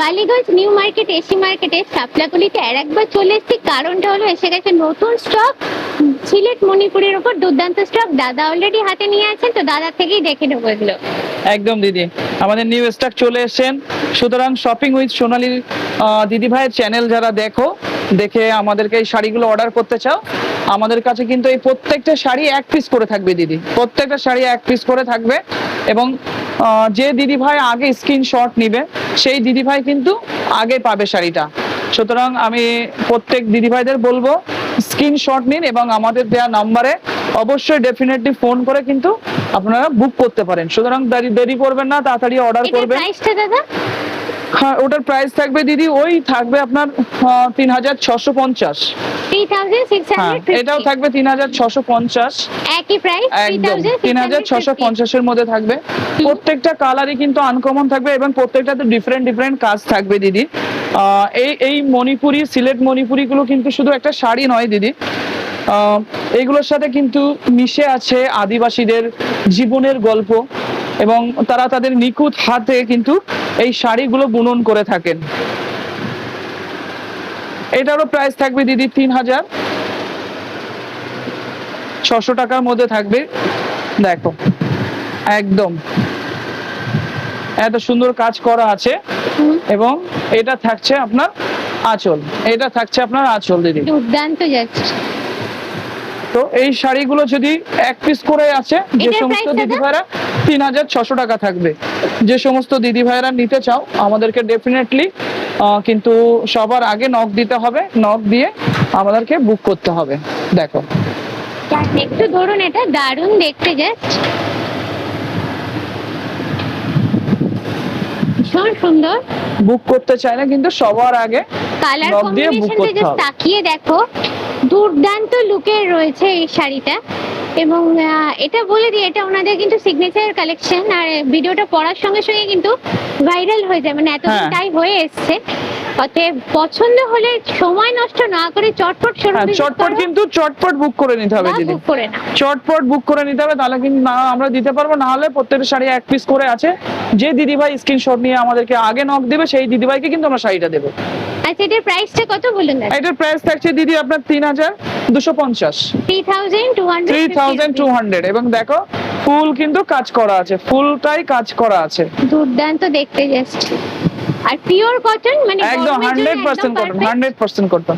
Ballygunge new market AC মার্কেটে শাপলাগুলিতে একবার চলে এসেছি, কারণটা হলো এসে গেছে নতুন স্টক সিলেট মণিপুরের উপর দুর্দান্ত স্টক। দাদা অলরেডি হাতে নিয়ে আছেন, তো দাদা থেকেই দেখে নেবো এগুলো। একদম দিদি, আমাদের নিউ স্টক চলে এসেছেন। সুতরাং শপিং উইথ সোনালী দিদি ভাইয়ের চ্যানেল যারা দেখে আমাদেরকে এই শাড়িগুলো অর্ডার করতে চাও, আমাদের কাছে কিন্তু এই প্রত্যেকটা শাড়ি এক পিস করে থাকবে দিদি, প্রত্যেকটা শাড়ি এক পিস করে থাকবে। এবং যে দিদি ভাই আগে স্ক্রিনশট নিবে সেই দিদি ভাই কিন্তু আগে পাবে শাড়িটা। সুতরাং আমি প্রত্যেক দিদি ভাইদের বলবো স্ক্রিনশট নিন এবং আমাদের দেওয়া নাম্বারে অবশ্যই ডেফিনেটলি ফোন করে কিন্তু আপনারা বুক করতে পারেন। সুতরাং দেরি করবেন না, তাড়াতাড়ি অর্ডার করবেন। প্রাইসটা দাদা? হ্যাঁ, ওটার প্রাইস থাকবে দিদি, ওই থাকবে আপনার 3650। 3650। এটাও থাকবে 3650, একই প্রাইস। একদম 3650 এর মধ্যে থাকবে। প্রত্যেকটা কালারই কিন্তু আনকমন থাকবে এবং প্রত্যেকটাতে ডিফারেন্ট কাজ থাকবে দিদি। এই মণিপুরি, সিলেট মণিপুরি গুলো কিন্তু শুধু একটা শাড়ি নয় দিদি, এইগুলোর সাথে কিন্তু মিশে আছে আদিবাসীদের জীবনের গল্প এবং তারা তাদের নিখুঁত হাতে কিন্তু এই শাড়িগুলো বুনন করে থাকেন। এটারও প্রাইস থাকবে দিদি 3600 টাকার মধ্যে থাকবে। দেখো একদম এত সুন্দর কাজ করা আছে এবং এটা থাকছে আপনার আঁচল, এটা থাকছে আপনার আঁচল দিদি। দুর্দান্ত যাচ্ছে। তো এই শাড়িগুলো যদি এক পিস করে আছে, যে সমস্ত দিদি ভাইরা 3600 টাকা থাকবে। যে সমস্ত দিদি ভাইরা নিতে চাও আমাদেরকে ডেফিনেটলি কিন্তু সবার আগে নক দিতে হবে, নক দিয়ে আমাদেরকে বুক করতে হবে। দেখো একটু ধরুন, এটা দারুণ দেখতে, জাস্ট ভীষণ সুন্দর। বুক করতে চাইলে কিন্তু সবার আগে কালার নক দিয়ে বুক কম্বিনেশনটা করতে জাস্ট হবে। তাকিয়ে দেখো, দুর্দান্ত লুকের রয়েছে এই শাড়িটা। এবং এটা বলে দিই, এটা ওনাদের কিন্তু সিগনেচার কালেকশন, আর ভিডিওটা পড়ার সঙ্গে সঙ্গে কিন্তু ভাইরাল হয়ে যায়, মানে এতদিন তাই হয়ে এসছে। অতএব পছন্দ হলে সময় নষ্ট না করে চটপট চটপট কিন্তু চটপট বুক করে নিতে হবে দিদি, চটপট বুক করে নিতে হবে, তাহলে কিন্তু না আমরা দিতে পারবো। না হলে প্রত্যেকটা শাড়ি এক পিস করে আছে, যে দিদি ভাই স্ক্রিনশট নিয়ে আমাদেরকে আগে নক দেবে সেই দিদি ভাইকে কিন্তু আমরা শাড়িটা দেবো। আচ্ছা, এটার প্রাইসটা কত বলুন? এটার প্রাইস থাকছে দিদি আপনার 3250, 3200। এবং দেখো ফুল কিন্তু কাজ করা আছে, ফুলটাই কাজ করা আছে, দুর্দান্ত দেখতে জাস্ট। আর পিওর কটন, মানে একদম 100% কটন, 100% কটন।